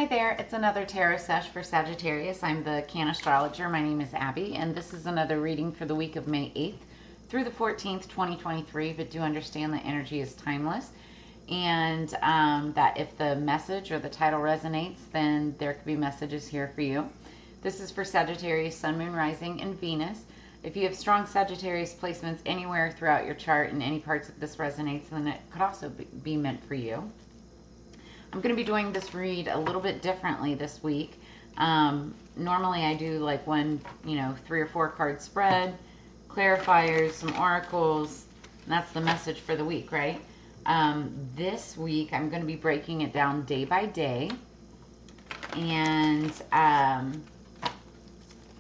Hi there, it's another tarot sesh for Sagittarius. I'm the Cannastrologer. My name is Abby, and this is another reading for the week of May 8th through the 14th, 2023. But do understand that energy is timeless, and that if the message or the title resonates, then there could be messages here for you. This is for Sagittarius, Sun, Moon, Rising, and Venus. If you have strong Sagittarius placements anywhere throughout your chart and any parts of this resonates, then it could also be meant for you. I'm going to be doing this read a little bit differently this week. Normally I do like one, 3 or 4 card spread, clarifiers, some oracles, and that's the message for the week, right? This week I'm going to be breaking it down day by day, and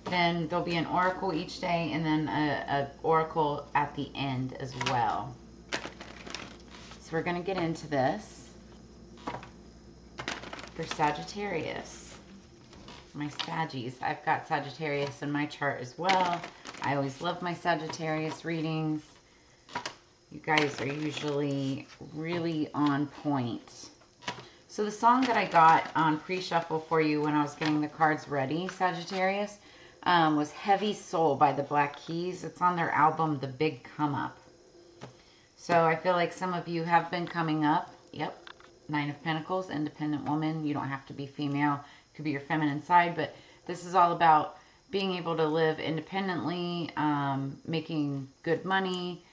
then there'll be an oracle each day, and then a oracle at the end as well. So we're going to get into this. For Sagittarius, my Saggies. I've got Sagittarius in my chart as well. I always love my Sagittarius readings. You guys are usually really on point. So the song that I got on pre-shuffle for you when I was getting the cards ready, Sagittarius, was Heavy Soul by the Black Keys. It's on their album, The Big Come Up. So I feel like some of you have been coming up. Yep. 9 of Pentacles, independent woman. You don't have to be female. It could be your feminine side, but this is all about being able to live independently, making good money,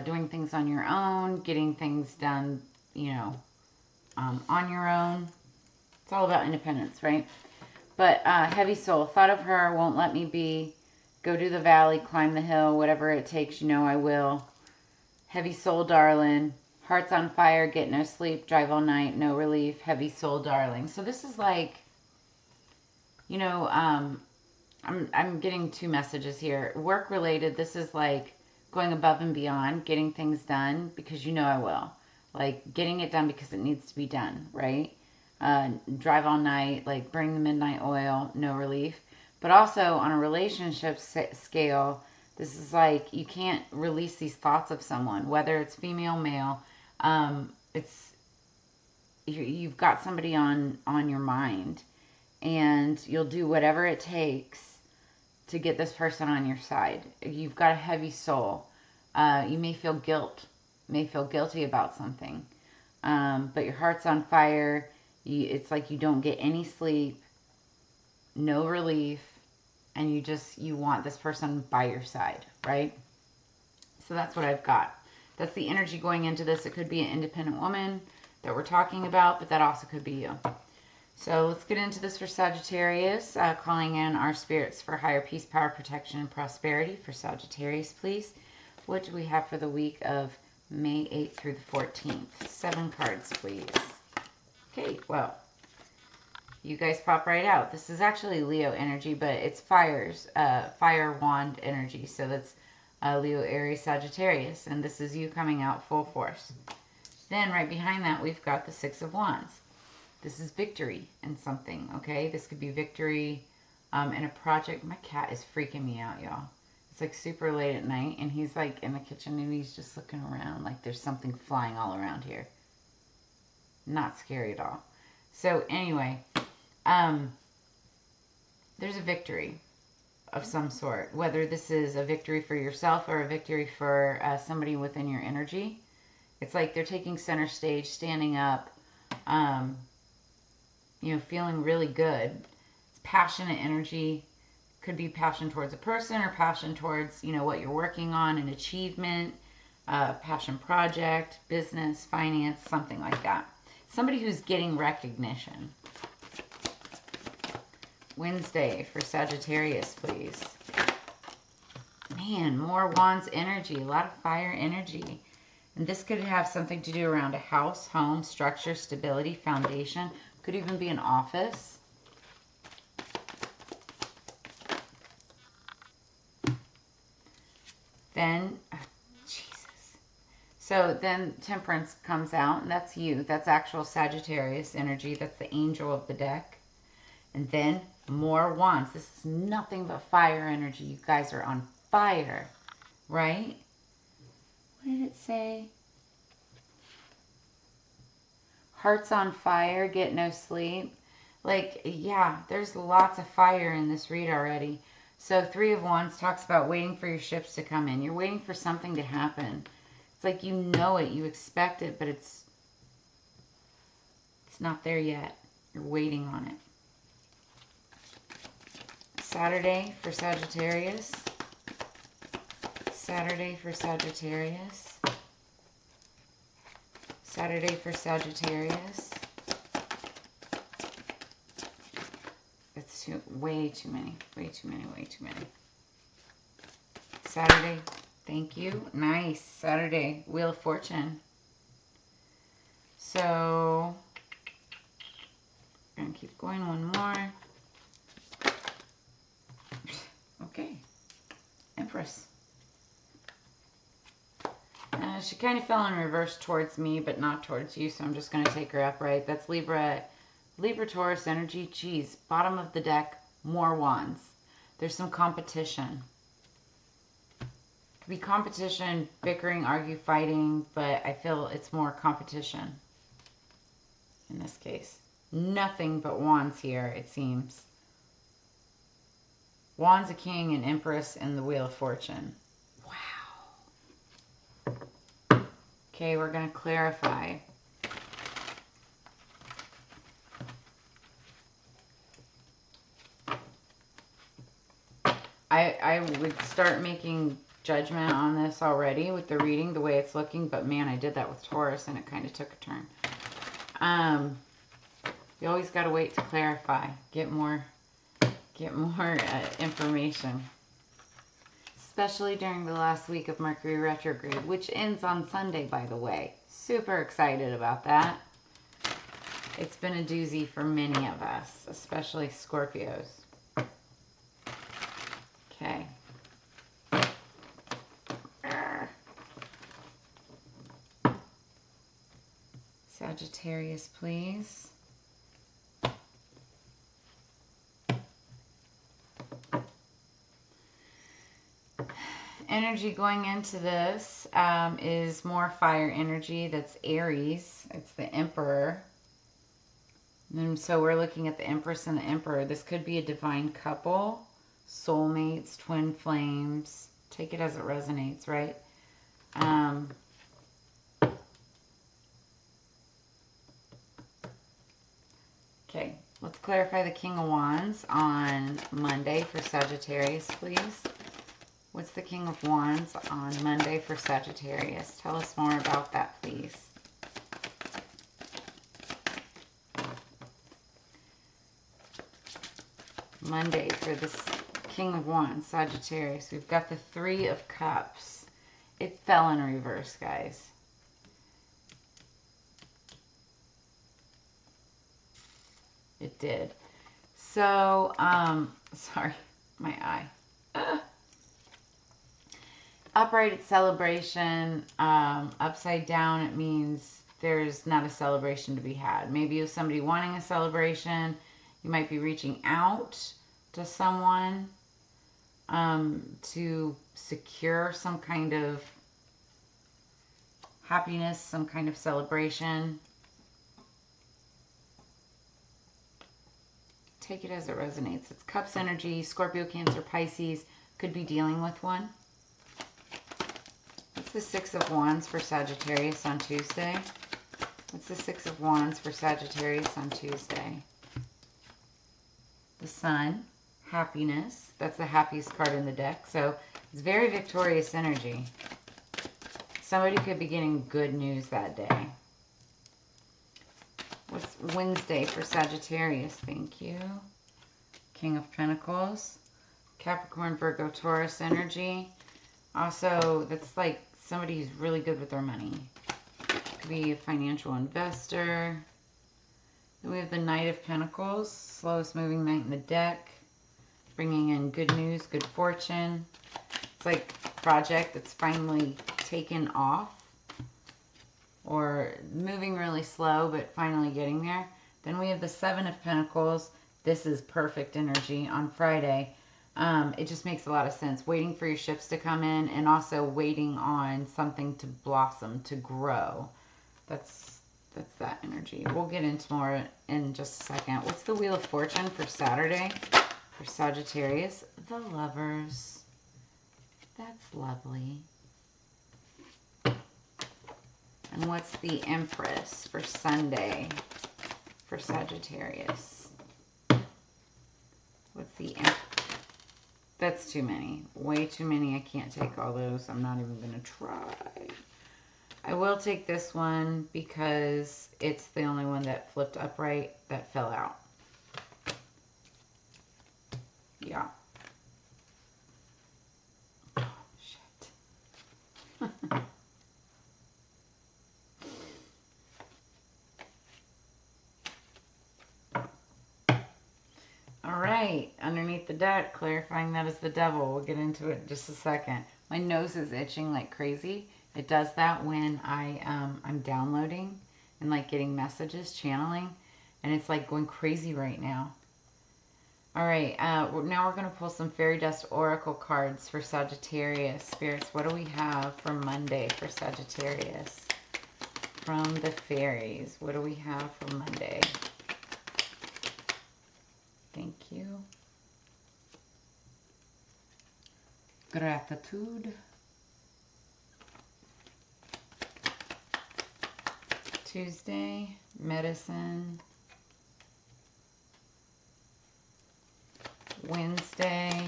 doing things on your own, getting things done, on your own. It's all about independence, right? But Heavy Soul, thought of her, won't let me be, go to the valley, climb the hill, whatever it takes, I will. Heavy Soul, darling. Hearts on fire, get no sleep, drive all night, no relief, heavy soul, darling. So this is like, I'm getting 2 messages here. Work related, this is like going above and beyond, getting things done because I will. Like getting it done because it needs to be done, right? Drive all night, like bring the midnight oil, no relief. But also on a relationship scale, this is like you can't release these thoughts of someone, whether it's female, male. You've got somebody on your mind, and you'll do whatever it takes to get this person on your side. You've got a heavy soul. You may feel guilty about something, but your heart's on fire. It's like you don't get any sleep, no relief, and you want this person by your side, right? So that's what I've got. That's the energy going into this. It could be an independent woman that we're talking about, but that also could be you. So let's get into this for Sagittarius, calling in our spirits for higher peace, power, protection, and prosperity for Sagittarius, please. What do we have for the week of May 8th through the 14th? 7 cards, please. Okay, well, you guys pop right out. This is actually Leo energy, but it's fire wand energy, so that's Leo, Aries, Sagittarius, and this is you coming out full force. Then right behind that, we've got the 6 of Wands. This is victory in something, okay? This could be victory in a project. My cat is freaking me out, y'all. It's like super late at night, and he's like in the kitchen, and he's just looking around like there's something flying all around here. Not scary at all. So anyway, there's a victory of some sort, whether this is a victory for yourself or a victory for somebody within your energy. It's like they're taking center stage, standing up, feeling really good. It's passionate energy. Could be passion towards a person or passion towards, what you're working on, an achievement, passion project, business, finance, something like that. Somebody who's getting recognition. Wednesday for Sagittarius, please. Man, more Wands energy, a lot of fire energy. And this could have something to do around a house, home, structure, stability, foundation. Could even be an office. Then, Jesus. So then Temperance comes out, and that's you. That's actual Sagittarius energy. That's the angel of the deck. And then more Wands. This is nothing but fire energy. You guys are on fire, right? What did it say? Hearts on fire, get no sleep. Like, yeah, there's lots of fire in this read already. So 3 of Wands talks about waiting for your ships to come in. You're waiting for something to happen. It's like you know it, you expect it, but it's not there yet. You're waiting on it. Saturday for Sagittarius. Saturday for Sagittarius. Saturday for Sagittarius. It's way too many. Way too many. Way too many. Saturday. Thank you. Nice. Saturday. Wheel of Fortune. So, I'm going to keep going one more. Okay. Empress. She kind of fell in reverse towards me, but not towards you, so I'm just going to take her upright. That's Libra, Taurus energy. Geez, bottom of the deck, more wands. There's some competition. Could be competition, bickering, argue, fighting, but I feel it's more competition in this case. Nothing but wands here, it seems. Wands, a king, an empress, and the Wheel of Fortune. Okay, we're going to clarify. I would start making judgment on this already with the reading, the way it's looking, but man, I did that with Taurus and it kind of took a turn. You always got to wait to clarify, get more information. Especially during the last week of Mercury retrograde, which ends on Sunday, by the way. Super excited about that. It's been a doozy for many of us, especially Scorpios. Okay. Sagittarius, please. Energy going into this is more fire energy. That's Aries. It's the Emperor. And so we're looking at the Empress and the Emperor. This could be a divine couple, soulmates, twin flames. Take it as it resonates, right? Okay, let's clarify the King of Wands on Monday for Sagittarius, please. What's the King of Wands on Monday for Sagittarius? Tell us more about that, please. Monday for this King of Wands, Sagittarius. We've got the Three of Cups. It fell in reverse, guys. It did. So, sorry, my eye. Upright, it's celebration. Upside down, it means there's not a celebration to be had. Maybe with somebody wanting a celebration, you might be reaching out to someone to secure some kind of happiness, some kind of celebration. Take it as it resonates. It's Cups energy. Scorpio, Cancer, Pisces could be dealing with one. What's the Six of Wands for Sagittarius on Tuesday? What's the Six of Wands for Sagittarius on Tuesday? The Sun, happiness. That's the happiest card in the deck. So it's very victorious energy. Somebody could be getting good news that day. What's Wednesday for Sagittarius? Thank you. King of Pentacles. Capricorn, Virgo, Taurus energy. Also, that's like somebody who's really good with their money. Could be a financial investor. Then we have the Knight of Pentacles. Slowest moving knight in the deck. Bringing in good news, good fortune. It's like a project that's finally taken off. Or moving really slow, but finally getting there. Then we have the Seven of Pentacles. This is perfect energy on Friday. It just makes a lot of sense. Waiting for your ships to come in and also waiting on something to blossom, to grow. That's That's that energy. We'll get into more in just a second. What's the Wheel of Fortune for Saturday for Sagittarius? The Lovers. That's lovely. And what's the Empress for Sunday for Sagittarius? What's the Empress? That's too many. Way too many. I can't take all those. I'm not even going to try. I will take this one because it's the only one that flipped upright that fell out. Yeah. Oh, shit. All right. Underneath the deck, clarifying that is the Devil. We'll get into it in just a second. My nose is itching like crazy. It does that when I'm downloading and like getting messages, channeling, and it's like going crazy right now. All right, now we're going to pull some Fairy Dust Oracle cards for Sagittarius. Spirits, what do we have for Monday for Sagittarius? From the fairies, what do we have for Monday? Thank you. Gratitude. Tuesday, medicine. Wednesday,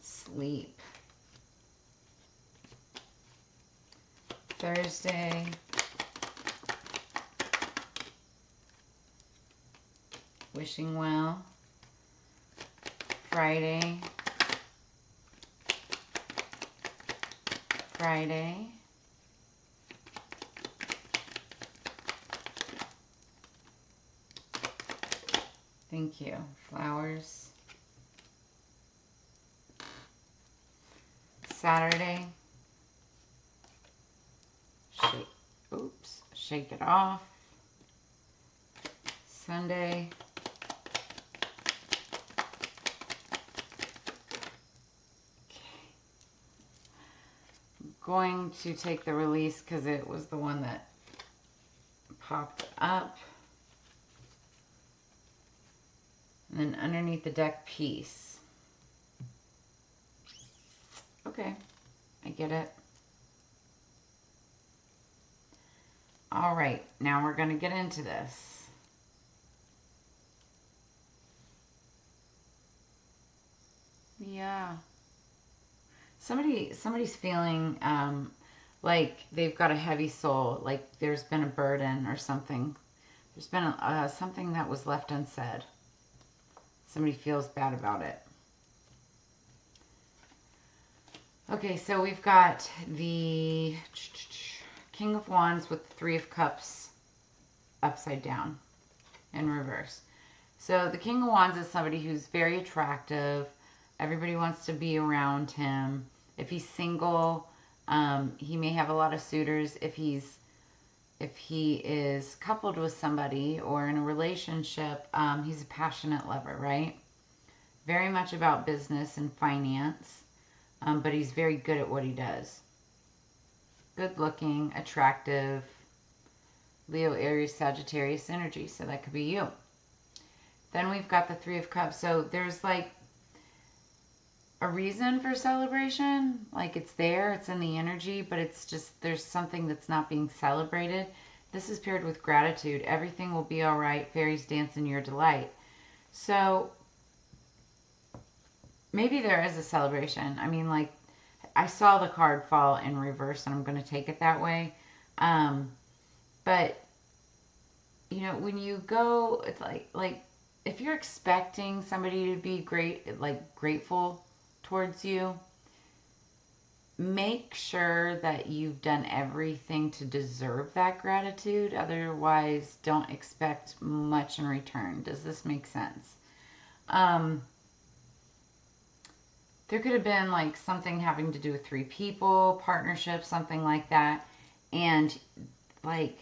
sleep. Thursday, wishing well. Friday, thank you. Flowers. Saturday. Shake it off. Sunday. I'm going to take the release because it was the one that popped up. And then underneath the deck, peace. Okay, I get it. All right, now we're going to get into this. Yeah. Somebody's feeling like they've got a heavy soul, like there's been a burden or something. There's been something that was left unsaid. Somebody feels bad about it. Okay, so we've got the King of Wands with the Three of Cups upside down in reverse. So the King of Wands is somebody who's very attractive. Everybody wants to be around him. If he's single, he may have a lot of suitors. If he is coupled with somebody or in a relationship, he's a passionate lover, right? Very much about business and finance, but he's very good at what he does. Good looking, attractive, Leo, Aries, Sagittarius energy. So that could be you. Then we've got the Three of Cups. So there's like a reason for celebration. Like it's there, it's in the energy, but it's just there's something that's not being celebrated. This is paired with gratitude. Everything will be all right. Fairies dance in your delight. So maybe there is a celebration. I mean, like, I saw the card fall in reverse, and I'm going to take it that way. But, you know, when you go, it's like if you're expecting somebody to be grateful towards you, make sure that you've done everything to deserve that gratitude. Otherwise, don't expect much in return. Does this make sense? There could have been like something having to do with 3 people, partnership, something like that. And like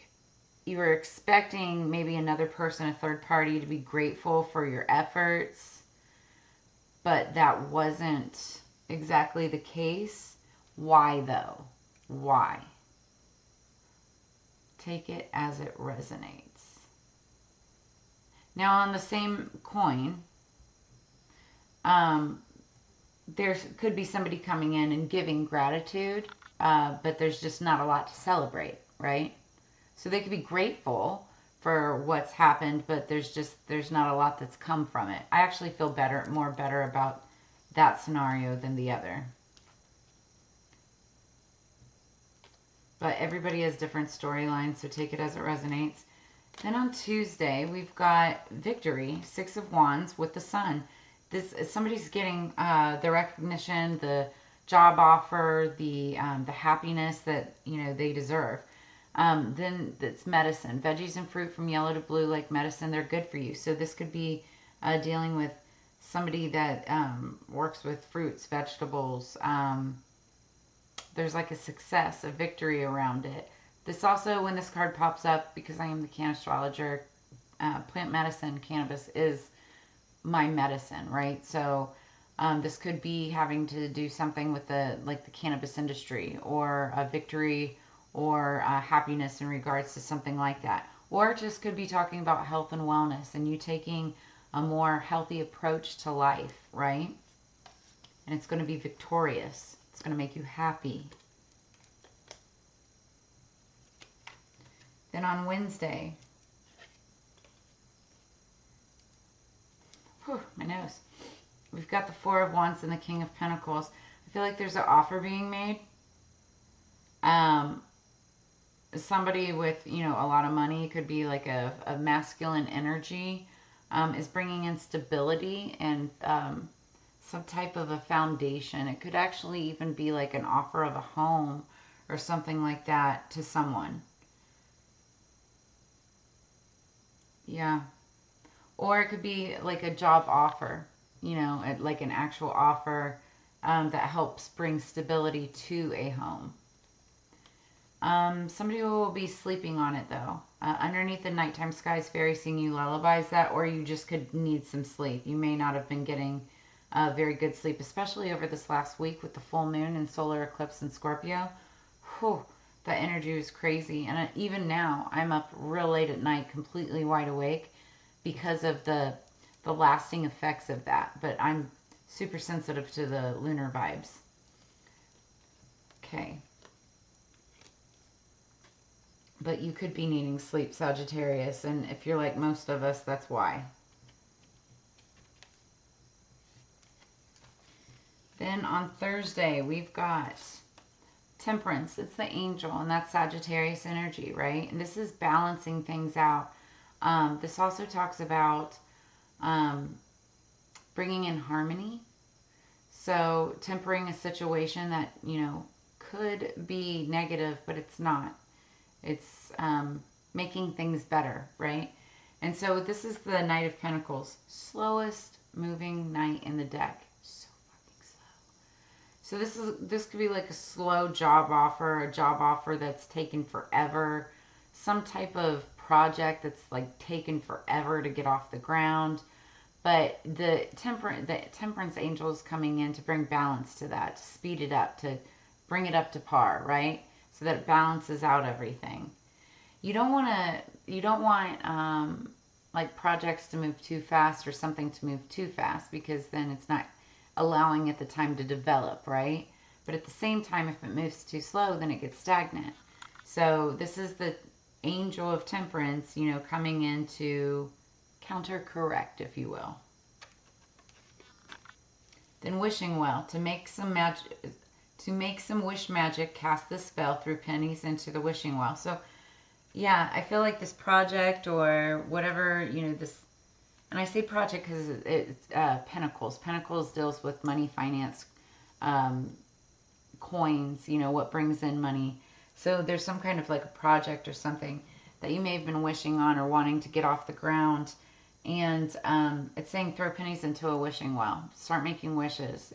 you were expecting maybe another person, a third party, to be grateful for your efforts, but that wasn't exactly the case. Why though? Why? Take it as it resonates. Now, on the same coin, there could be somebody coming in and giving gratitude, but there's just not a lot to celebrate, right? So they could be grateful for what's happened, but there's not a lot that's come from it. I actually feel more better about that scenario than the other. But everybody has different storylines, so take it as it resonates. Then on Tuesday, we've got Victory, Six of Wands with the Sun. Somebody's getting the recognition, the job offer, the happiness that they deserve. Then it's medicine. Veggies and fruit from yellow to blue, like medicine, they're good for you. So this could be dealing with somebody that works with fruits, vegetables. There's like a success, a victory around it. This also, when this card pops up, because I am the Cannastrologer, plant medicine, cannabis is my medicine, right? So this could be having to do something with the cannabis industry, or a victory, or happiness in regards to something like that. Or it just could be talking about health and wellness, and you taking a more healthy approach to life, right? And it's going to be victorious. It's going to make you happy. Then on Wednesday, my nose. We've got the Four of Wands and the King of Pentacles. I feel like there's an offer being made. Somebody with, a lot of money, could be like a masculine energy, is bringing in stability and some type of a foundation. It could actually even be like an offer of a home or something like that to someone. Yeah. Or it could be like a job offer, like an actual offer that helps bring stability to a home. Somebody will be sleeping on it, though. Underneath the nighttime skies, fairy sing you lullabies, that, or you just could need some sleep. You may not have been getting very good sleep, especially over this last week with the full moon and solar eclipse in Scorpio. Whew, that energy was crazy. And even now, I'm up real late at night, completely wide awake, because of the lasting effects of that. But I'm super sensitive to the lunar vibes. Okay. But you could be needing sleep, Sagittarius, and if you're like most of us, that's why. Then on Thursday, we've got Temperance. It's the angel, and that's Sagittarius energy, right? And this is balancing things out. This also talks about bringing in harmony. So tempering a situation that, could be negative, but it's not. It's making things better, right? And so this is the Knight of Pentacles. Slowest moving knight in the deck. So fucking slow. So this could be like a slow job offer, a job offer that's taken forever. Some type of project that's like taken forever to get off the ground. But the temperance angel is coming in to bring balance to that, to speed it up, to bring it up to par, right? So that it balances out everything. You don't want like projects to move too fast or something to move too fast, because then it's not allowing it the time to develop, right? But at the same time, if it moves too slow, then it gets stagnant. So this is the angel of temperance, coming in to counter-correct, if you will. Then wishing well, to make some magic. To make some wish magic, cast the spell through pennies into the wishing well. So, yeah, I feel like this project or whatever, this, and I say project because it's Pentacles. Pentacles deals with money, finance, coins, what brings in money. So there's some kind of like a project or something that you may have been wishing on or wanting to get off the ground. And it's saying throw pennies into a wishing well. Start making wishes.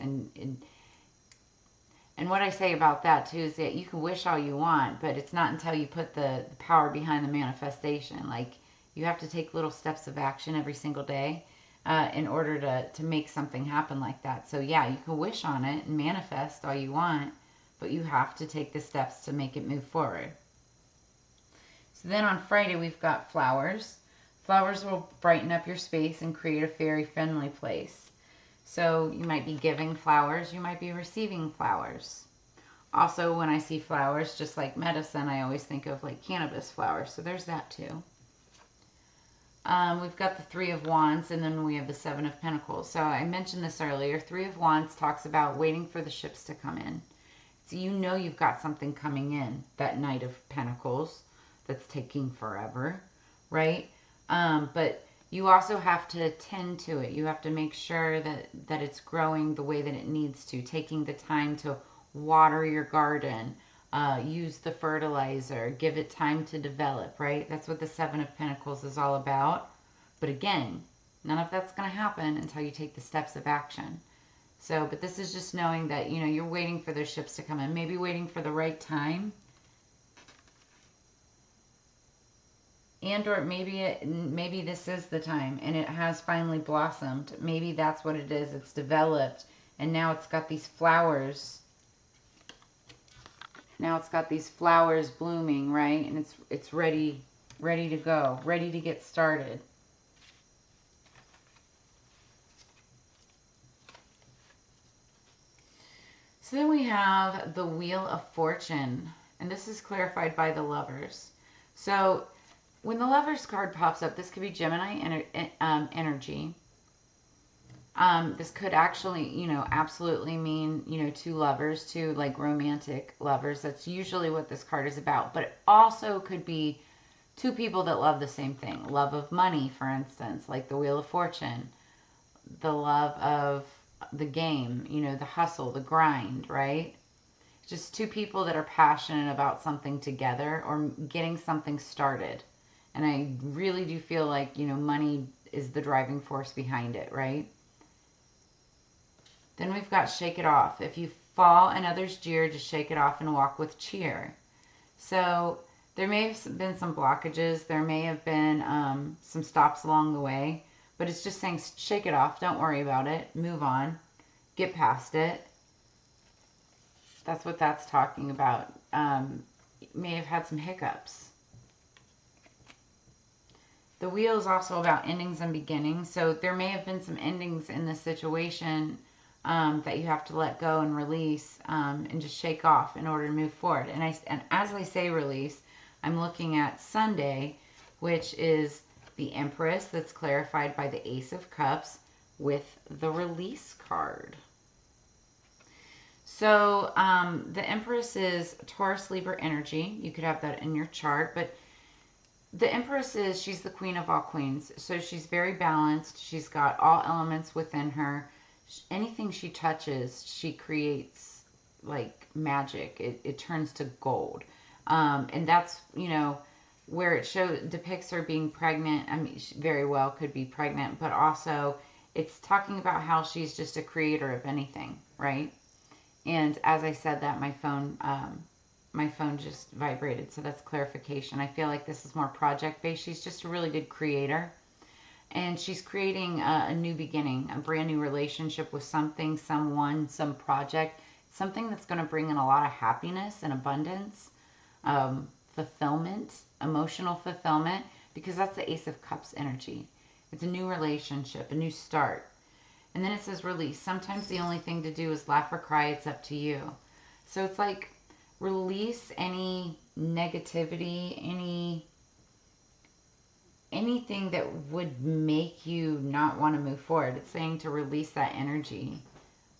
And what I say about that, too, is that you can wish all you want, but it's not until you put the power behind the manifestation. Like, you have to take little steps of action every single day in order to make something happen like that. So, yeah, you can wish on it and manifest all you want, but you have to take the steps to make it move forward. So So then on Friday, we've got flowers. Flowers will brighten up your space and create a fairy-friendly place. So you might be giving flowers, you might be receiving flowers. Also, when I see flowers, just like medicine, I always think of like cannabis flowers. So there's that too. We've got the Three of Wands, and then we have the Seven of Pentacles. So I mentioned this earlier. Three of Wands talks about waiting for the ships to come in. So you know you've got something coming in. That Knight of Pentacles that's taking forever, right? But you also have to tend to it. You have to make sure that it's growing the way that it needs to. Taking the time to water your garden. Use the fertilizer, give it time to develop, right? That's what the Seven of Pentacles is all about. But again, none of that's going to happen until you take the steps of action. So, but this is just knowing that, you know, you're waiting for those ships to come in, maybe waiting for the right time. And or maybe this is the time and it has finally blossomed. Maybe that's what it is. It's developed and now it's got these flowers. Now it's got these flowers blooming, right? And it's ready to go, ready to get started. So then we have the Wheel of Fortune, and this is clarified by the Lovers. So when the Lovers card pops up, this could be Gemini energy. This could actually, you know, absolutely mean, you know, two lovers, two like romantic lovers. That's usually what this card is about. But it also could be two people that love the same thing. Love of money, for instance, like the Wheel of Fortune. The love of the game, you know, the hustle, the grind, right? Just two people that are passionate about something together or getting something started. And I really do feel like, you know, money is the driving force behind it, right? Then we've got Shake It Off. If you fall and others jeer, just shake it off and walk with cheer. So there may have been some blockages. There may have been some stops along the way. But it's just saying shake it off. Don't worry about it. Move on. Get past it. That's what that's talking about. You may have had some hiccups. The wheel is also about endings and beginnings. So there may have been some endings in this situation that you have to let go and release and just shake off in order to move forward. And as I say release, I'm looking at Sunday, which is the Empress that's clarified by the Ace of Cups with the Release card. So the Empress is Taurus Libra energy. You could have that in your chart, but the Empress she's the queen of all queens. So she's very balanced. She's got all elements within her. Anything she touches, she creates like magic. It turns to gold. And that's, you know, where it depicts her being pregnant. I mean, she very well could be pregnant, but also it's talking about how she's just a creator of anything, right? And as I said that, my phone just vibrated, so that's clarification. I feel like this is more project-based. She's just a really good creator. And she's creating a new beginning, a brand new relationship with something, someone, some project, something that's going to bring in a lot of happiness and abundance, fulfillment, emotional fulfillment, because that's the Ace of Cups energy. It's a new relationship, a new start. And then it says release. Sometimes the only thing to do is laugh or cry. It's up to you. So it's like release any negativity, anything that would make you not want to move forward. It's saying to release that energy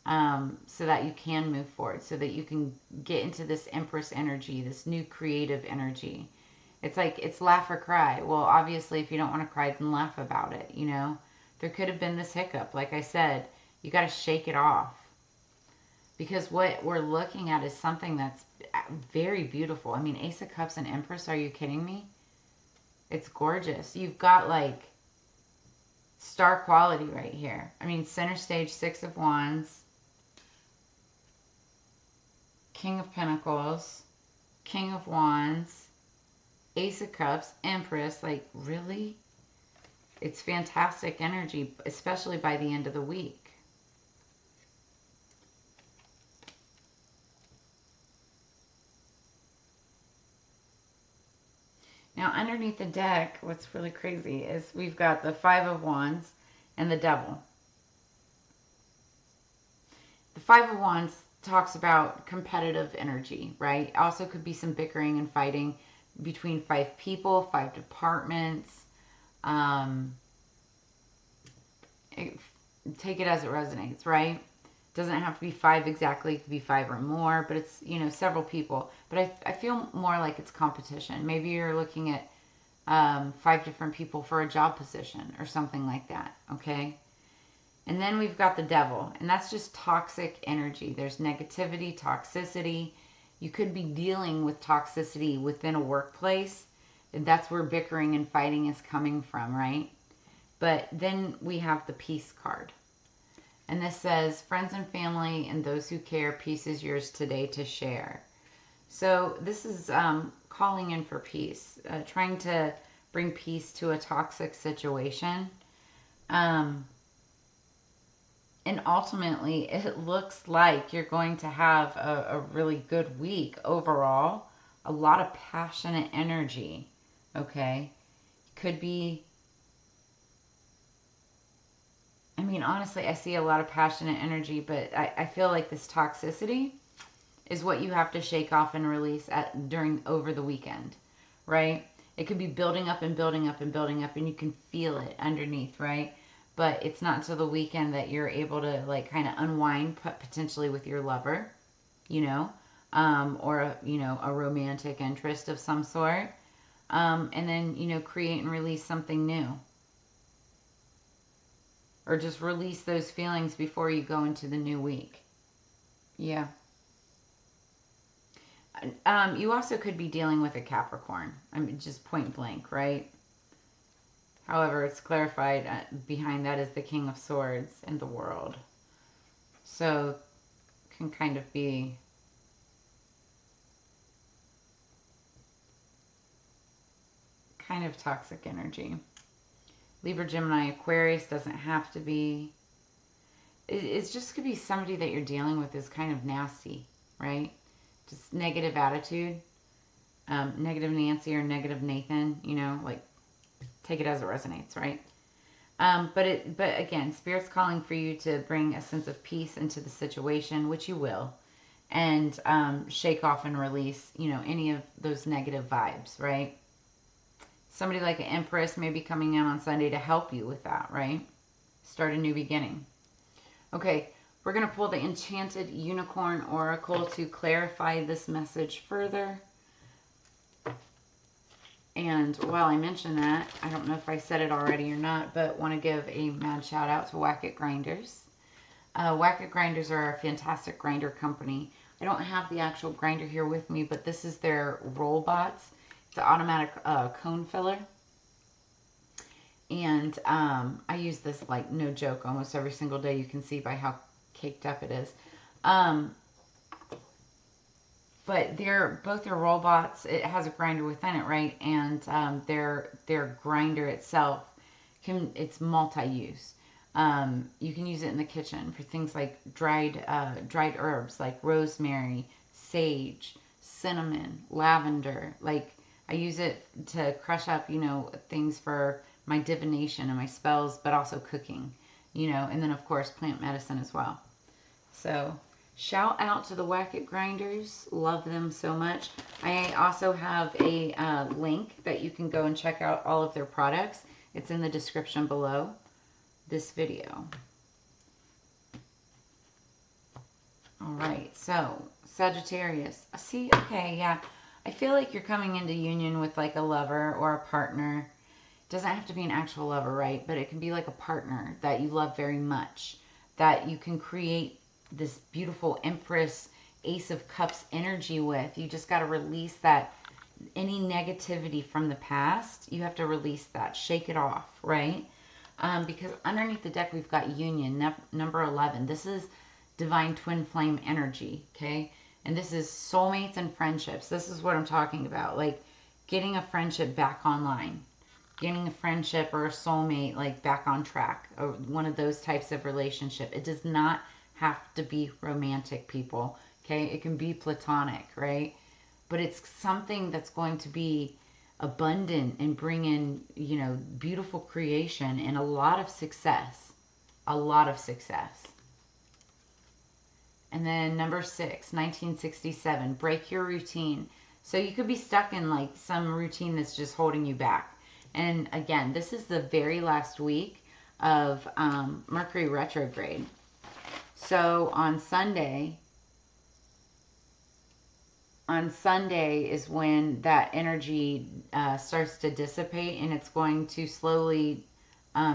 so that you can move forward, so that you can get into this Empress energy, this new creative energy. It's like it's laugh or cry. Well, obviously, if you don't want to cry, then laugh about it, you know. There could have been this hiccup. Like I said, you got to shake it off. Because what we're looking at is something that's very beautiful. I mean, Ace of Cups and Empress, are you kidding me? It's gorgeous. You've got like star quality right here. I mean, center stage, Six of Wands, King of Pentacles, King of Wands, Ace of Cups, Empress. Like, really? It's fantastic energy, especially by the end of the week. Now, underneath the deck, what's really crazy is we've got the Five of Wands and the Devil. The Five of Wands talks about competitive energy, right? Also could be some bickering and fighting between 5 people, 5 departments. Take it as it resonates, right? Doesn't have to be 5 exactly. It could be 5 or more, but it's, you know, several people. But I feel more like it's competition. Maybe you're looking at 5 different people for a job position or something like that, okay? And then we've got the Devil, and that's just toxic energy. There's negativity, toxicity. You could be dealing with toxicity within a workplace, and that's where bickering and fighting is coming from, right? But then we have the Peace card. And this says, friends and family and those who care, peace is yours today to share. So this is calling in for peace, trying to bring peace to a toxic situation. And ultimately, it looks like you're going to have a really good week overall. A lot of passionate energy, okay? Could be, I mean, honestly, I see a lot of passionate energy, but I feel like this toxicity is what you have to shake off and release over the weekend, right? It could be building up and building up and building up, and you can feel it underneath, right? But it's not until the weekend that you're able to, like, kind of unwind, potentially with your lover, you know, or, you know, a romantic interest of some sort, and then, you know, create and release something new. Or just release those feelings before you go into the new week. Yeah. You also could be dealing with a Capricorn. I mean, just point blank, right? However, it's clarified behind that is the King of Swords and the World. So, can kind of be kind of toxic energy. Libra, Gemini, Aquarius doesn't have to be. It's just could be somebody that you're dealing with is kind of nasty, right? Just negative attitude. Negative Nancy or negative Nathan, you know, like, take it as it resonates, right? But again, Spirit's calling for you to bring a sense of peace into the situation, which you will, and shake off and release, you know, any of those negative vibes, right? Somebody like an Empress may be coming in on Sunday to help you with that, right? Start a new beginning. Okay, we're going to pull the Enchanted Unicorn Oracle to clarify this message further. And while I mention that, I don't know if I said it already or not, but want to give a mad shout out to Whack It Grinders. Whack It Grinders are a fantastic grinder company. I don't have the actual grinder here with me, but this is their Rollbots. It's an automatic cone filler. And I use this, like, no joke, almost every single day. You can see by how caked up it is. But both their Rollbots, it has a grinder within it, right? And their grinder itself, it's multi-use. You can use it in the kitchen for things like dried herbs like rosemary, sage, cinnamon, lavender. Like, I use it to crush up, you know, things for my divination and my spells, but also cooking, you know, and then of course plant medicine as well. So shout out to the Whack It Grinders. Love them so much. I also have a link that you can go and check out all of their products. It's in the description below this video. All right, so Sagittarius. See, okay, yeah. I feel like you're coming into union with, like, a lover or a partner. It doesn't have to be an actual lover, right? But it can be like a partner that you love very much, that you can create this beautiful Empress, Ace of Cups energy with. You just got to release that, any negativity from the past. You have to release that, shake it off, right? Because underneath the deck, we've got Union, number 11. This is divine twin flame energy, okay? And this is soulmates and friendships. This is what I'm talking about. Like, getting a friendship back online. Getting a friendship or a soulmate, like, back on track. Or one of those types of relationship. It does not have to be romantic, people. Okay? It can be platonic, right? But it's something that's going to be abundant and bring in, you know, beautiful creation and a lot of success. A lot of success. And then number 6, 1967, break your routine. So you could be stuck in like some routine that's just holding you back. And again, this is the very last week of Mercury retrograde. So on Sunday is when that energy starts to dissipate, and it's going to slowly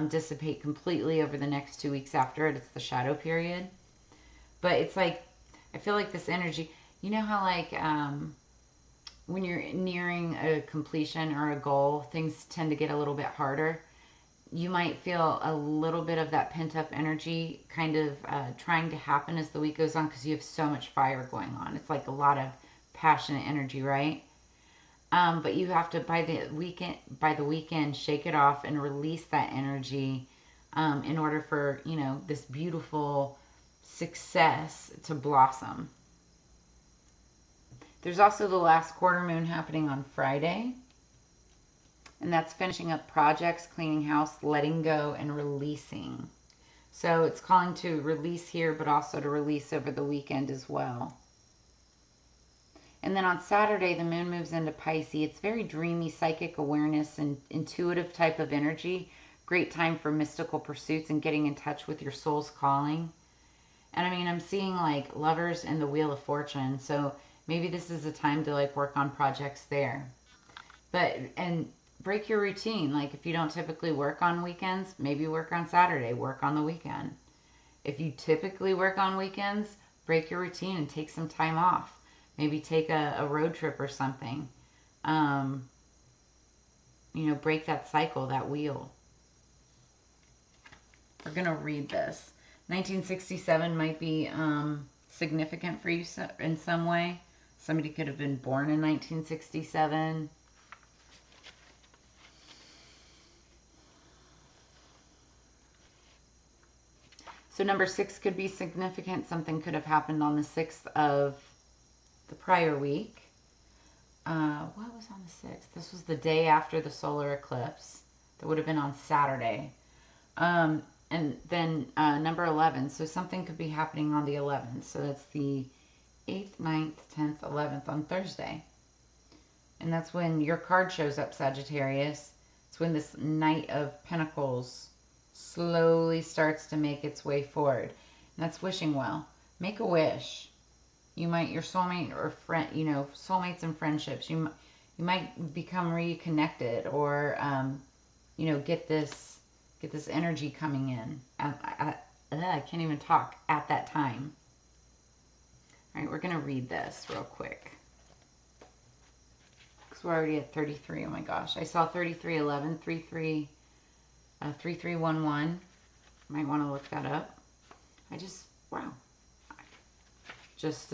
dissipate completely over the next 2 weeks after it. It's the shadow period. But it's like, I feel like this energy, you know how like when you're nearing a completion or a goal, things tend to get a little bit harder. You might feel a little bit of that pent up energy kind of trying to happen as the week goes on, because you have so much fire going on. It's like a lot of passionate energy, right? But you have to, by the weekend, shake it off and release that energy in order for, you know, this beautiful success to blossom. There's also the last quarter moon happening on Friday, and that's finishing up projects, cleaning house, letting go, and releasing. So it's calling to release here, but also to release over the weekend as well. And then on Saturday, the moon moves into Pisces. It's very dreamy, psychic awareness and intuitive type of energy. Great time for mystical pursuits and getting in touch with your soul's calling. And I mean, I'm seeing like Lovers and the Wheel of Fortune. So maybe this is a time to like work on projects there. But, and break your routine. Like if you don't typically work on weekends, maybe work on Saturday, work on the weekend. If you typically work on weekends, break your routine and take some time off. Maybe take a road trip or something. You know, break that cycle, that wheel. We're going to read this. 1967 might be significant for you in some way. Somebody could have been born in 1967. So number 6 could be significant. Something could have happened on the 6th of the prior week. What was on the 6th? This was the day after the solar eclipse. That would have been on Saturday. And then number 11. So something could be happening on the 11th. So that's the 8th, 9th, 10th, 11th on Thursday. And that's when your card shows up, Sagittarius. It's when this Knight of Pentacles slowly starts to make its way forward. And that's wishing well. Make a wish. You might, your soulmate or friend, you know, soulmates and friendships, you might become reconnected, or, you know, get this energy coming in. I can't even talk at that time. All right, we're going to read this real quick, because we're already at 33. Oh my gosh. I saw 3311, 3311. Might want to look that up. Wow. Just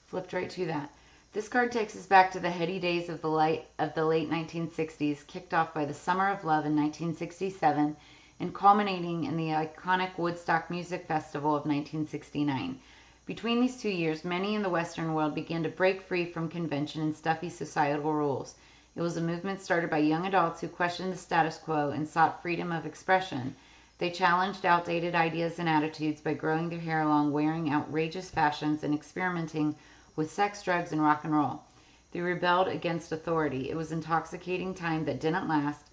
flipped right to that. This card takes us back to the heady days of the late 1960s, kicked off by the Summer of Love in 1967 and culminating in the iconic Woodstock Music Festival of 1969. Between these 2 years, many in the Western world began to break free from convention and stuffy societal rules. It was a movement started by young adults who questioned the status quo and sought freedom of expression. They challenged outdated ideas and attitudes by growing their hair long, wearing outrageous fashions, and experimenting with sex, drugs, and rock and roll. They rebelled against authority. It was an intoxicating time that didn't last,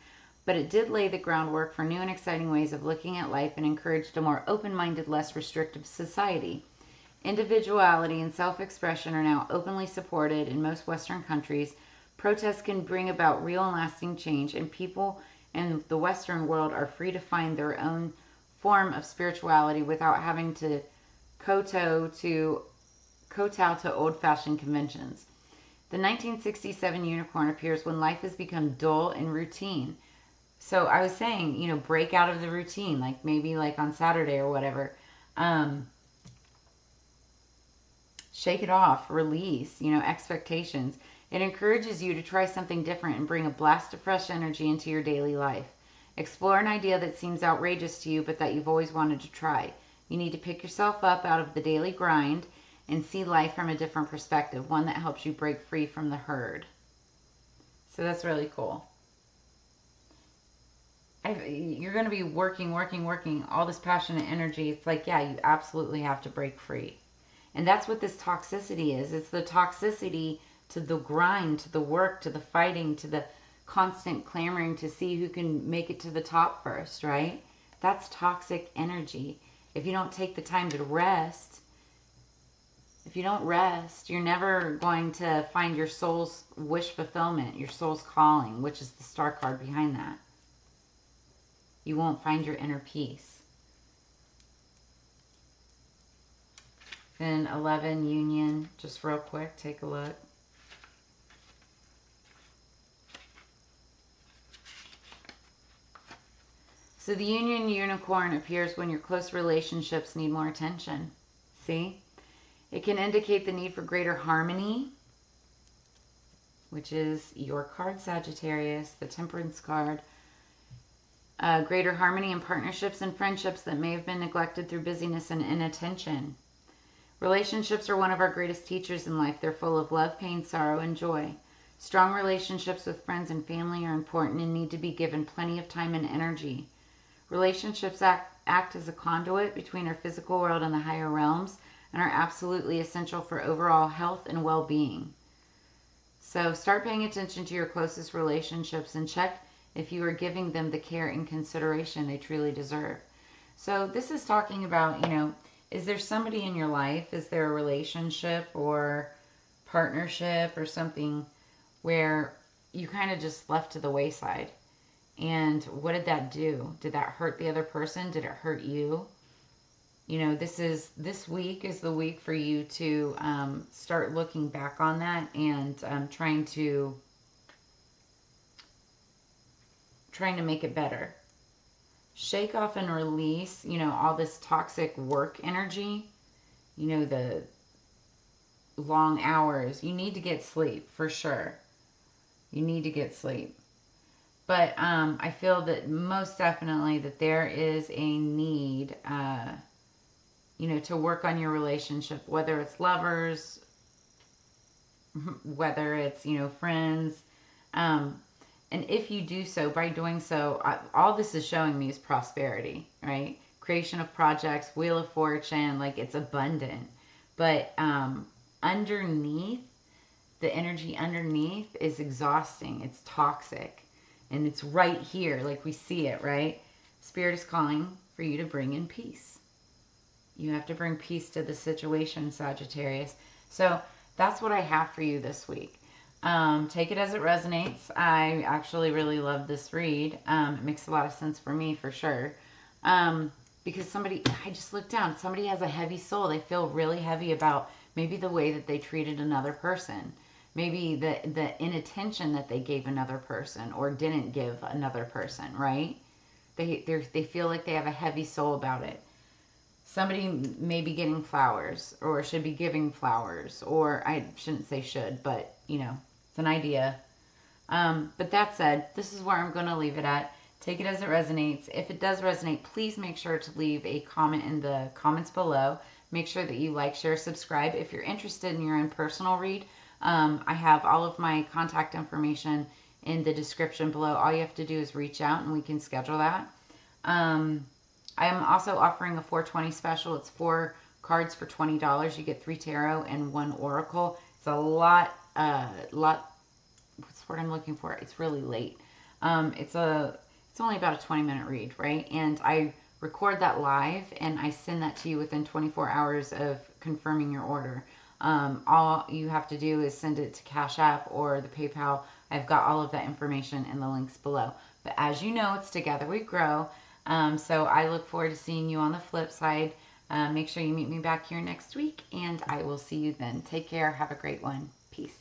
but it did lay the groundwork for new and exciting ways of looking at life and encouraged a more open-minded, less restrictive society. Individuality and self-expression are now openly supported in most Western countries. Protests can bring about real and lasting change, and people in the Western world are free to find their own form of spirituality without having to kowtow to old-fashioned conventions. The 1967 unicorn appears when life has become dull and routine. So I was saying, you know, break out of the routine, like maybe like on Saturday or whatever. Shake it off, release, you know, expectations. It encourages you to try something different and bring a blast of fresh energy into your daily life. Explore an idea that seems outrageous to you, but that you've always wanted to try. You need to pick yourself up out of the daily grind and see life from a different perspective, one that helps you break free from the herd. So that's really cool. You're going to be working, all this passionate energy. It's like, yeah, you absolutely have to break free. And that's what this toxicity is. It's the toxicity to the grind, to the work, to the fighting, to the constant clamoring to see who can make it to the top first, right? That's toxic energy. If you don't take the time to rest, if you don't rest, you're never going to find your soul's wish fulfillment, your soul's calling, which is the star card behind that. You won't find your inner peace. Then 11, union, just real quick, take a look. So the union unicorn appears when your close relationships need more attention. See? It can indicate the need for greater harmony, which is your card, Sagittarius, the Temperance card. Greater harmony in partnerships and friendships that may have been neglected through busyness and inattention. Relationships are one of our greatest teachers in life. They're full of love, pain, sorrow, and joy. Strong relationships with friends and family are important and need to be given plenty of time and energy. Relationships act as a conduit between our physical world and the higher realms and are absolutely essential for overall health and well-being. So start paying attention to your closest relationships and check if you are giving them the care and consideration they truly deserve. So this is talking about, is there somebody in your life? Is there a relationship or partnership or something where you kind of just left to the wayside? And what did that do? Did that hurt the other person? Did it hurt you? This week is the week for you to start looking back on that and trying to make it better. Shake off and release, all this toxic work energy, the long hours. You need to get sleep, for sure. You need to get sleep. But I feel that most definitely that there is a need, to work on your relationship, whether it's lovers, whether it's, friends. And if you do so, by doing so, all this is showing me is prosperity, right? Creation of projects, Wheel of Fortune, like it's abundant. But underneath, the energy underneath is exhausting. It's toxic. And it's right here, like we see it, right? Spirit is calling for you to bring in peace. You have to bring peace to the situation, Sagittarius. So that's what I have for you this week. Take it as it resonates. I actually really love this read. It makes a lot of sense for me, for sure. Because I just looked down, somebody has a heavy soul. They feel really heavy about maybe the way that they treated another person. Maybe the inattention that they gave another person or didn't give another person, right? They feel like they have a heavy soul about it. Somebody may be getting flowers or should be giving flowers, or I shouldn't say should, but, it's an idea. But that said, this is where I'm going to leave it at. Take it as it resonates. If it does resonate, please make sure to leave a comment in the comments below. Make sure that you like, share, subscribe. If you're interested in your own personal read, I have all of my contact information in the description below. All you have to do is reach out and we can schedule that. I am also offering a 420 special. It's 4 cards for $20. You get 3 tarot and 1 oracle. It's a lot, what's the word I'm looking for? It's really late. It's only about a 20-minute read, right? And I record that live and I send that to you within 24 hours of confirming your order. All you have to do is send it to Cash App or the PayPal. I've got all of that information in the links below. But as you know, it's Together We Grow. So I look forward to seeing you on the flip side. Make sure you meet me back here next week, and I will see you then. Take care. Have a great one. Peace.